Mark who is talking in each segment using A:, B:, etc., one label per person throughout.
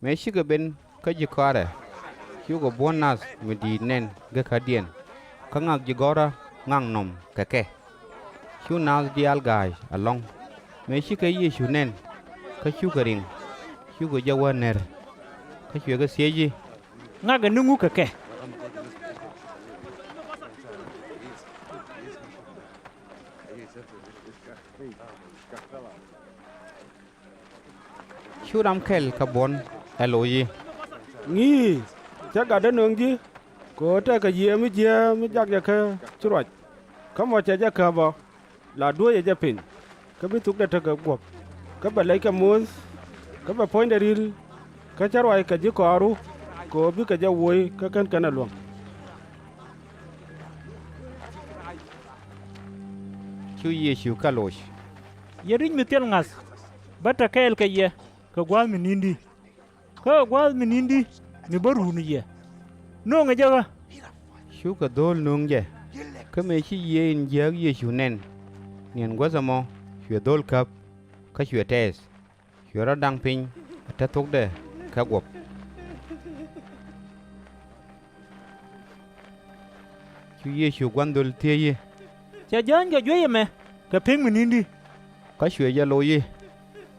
A: me shi ga ben ka ji kware hiu go bonus me di nen ga kadien ka ngak ji gora ngang nom ka ke hiu nas di al gai along me shi ka Yesu nen ka hiu ga ring hiu go jawa ner ka hiu ga seji
B: nga ga nungu ka ke
A: hiu ram kel ka bon eloyi
C: ngi chắc cả đến nương chứ có thể cái gì mới chia mới chắc cái chú rồi không mà chạy chắc vào là đuôi chạy pin cái biết thuốc để thực cái cuộc cái bà lấy cái muôn cái bà point để đi cái chú rồi cái gì có ru có biết cái gì vui cái nào luôn
A: hiu Yesu ka losh
B: yerin mi tel ngas bata kel ka ye ka gwa mi nindi ka gwa mi nindi mi baru ni ye no nga jaga
A: hiu ka dol nung je ka me shi ye in jag Yesu nen nien gwa zamo hiu dol kap ka hiu tes hiu ra dang pin ta tok de ka gop hiu Yesu gwandol tie ye
B: cha jan ga jwe me ka ping mi nindi
A: ka hiu ya loyi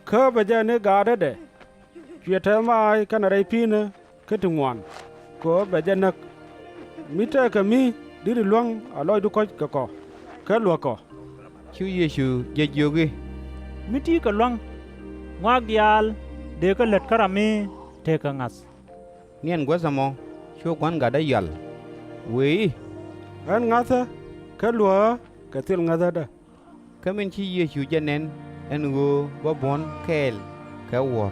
C: cái bây giờ này gà đấy đấy chuyện thế mà cái này pin nữa cái thằng ngoan có bây giờ nè mi ta cái mi đi luang à lôi đu coi cái lúa cỏ
A: hiu Yesu ye yogi
B: mi ti ka lwang ngwa dial de ka let karami te ka ngas
A: nien gwa zamo hiu gwan ga da yal we
C: anh ngã thế cái lúa cái tiền ngã thế
A: ka men shi Yesu je nen en go ba bon kel ka wor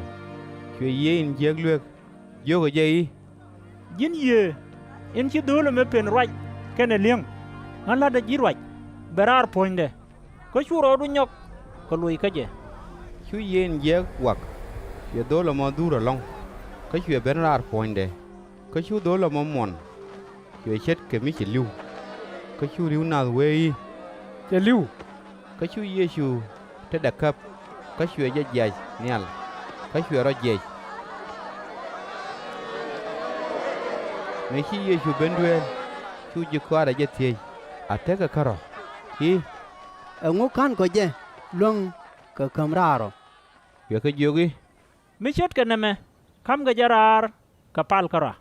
A: hiu ye in jeg lek yo ga je
B: yin ye in chi dole me pen raj kene liang an la da ji raj berar poinde ko churo du nyok ko lui ka je
A: hiu ye in jeg wak ye do lo mo dura long ka hiu ben rar poinde ka hiu do lo mo mon hiu chet ke mi chi liu ka hiu riu na we
C: cái liu
A: ka hiu Yesu te da kap ka hiu ye jaj nial ka hiu ro je me shi Yesu ben duel hiu ji kwara je tie ate ka karo hi
D: ngu kan ko je luang ka kamraro
A: hiu ka jogi
B: mi chet ka neme kam ga jarar ka pal kara